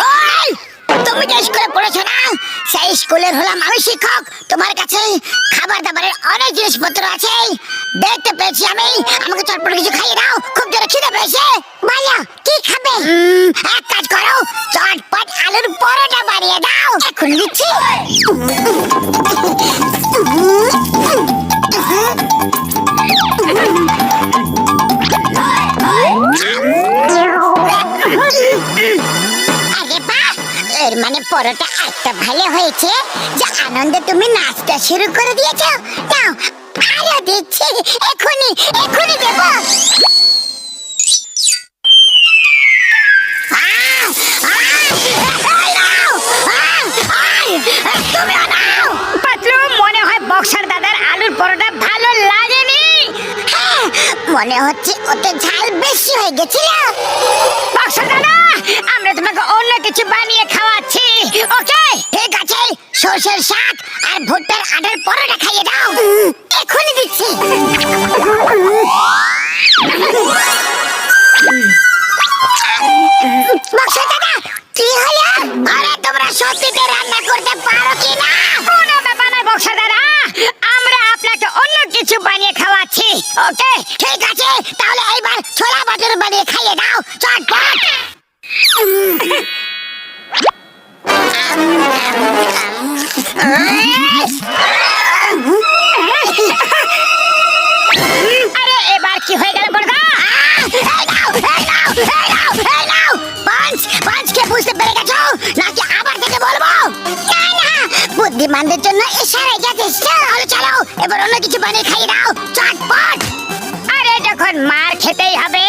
ওই তুমি যে স্কুলে পড়েছো না, সেই স্কুলের হলাম আমি শিক্ষক। তোমার কাছে খাবার দাবারের অনেক জিনিসপত্র আছে, দেখতে পেয়েছি আমি। আমাকে চটপট কিছু খাইয়ে দাও, খুব জোরে খিদে পেয়েছে। বলো কি খাবে? এক কাজ করো, চটপট আলুর পরোটা বানিয়ে দাও। এখন দিচ্ছি। আরে বাহ, এর মানে পরোটা এত ভালো হয়েছে যে আনন্দে তুমি নাচটা শুরু করে দিয়েছো। নাও আরো দিচ্ছি, এখনই এখনই দেবো। পাতলু, মনে হয় বক্সার দাদার আলুর পরোটা ভালো লাগেনি। মনে হচ্ছে ওতে ঝাল বেশি হয়ে গেছিল। বক্সার দাদা, আমরা তোমাকে অন্য কিছু বানিয়ে খাওয়াচ্ছি, ওকে? ঠিক আছে, সর্ষের শাক আর ভুট্টার আটার পরোটা খাইয়ে দাও। এখনই দিচ্ছি। বক্সা দাদা, কি হলো? আরে তোমরা সত্যিতে রান্না করতে পারো কি না? কোনো ব্যাপার নয় বক্সার দাদা, আমরা আপনাকে অন্য কিছু বানিয়ে খাওয়াচ্ছি, ওকে? ঠিক আছে, তাহলে এইবার ছোলা বাটার বানিয়ে খাইয়ে দাও চটপট। আরে এবার কি হয়ে গেল বড়দা? পাঁচকে বুঝতে পেরে গেছো নাকি আবার থেকে বলবো? না না, বুদ্ধিমানদের জন্য ইশারাই যথেষ্ট। তাহলে চলো এবার অন্য কিছু বানিয়ে খাইয়ে দাও চটপট। আরে যখন মার খেতেই হবে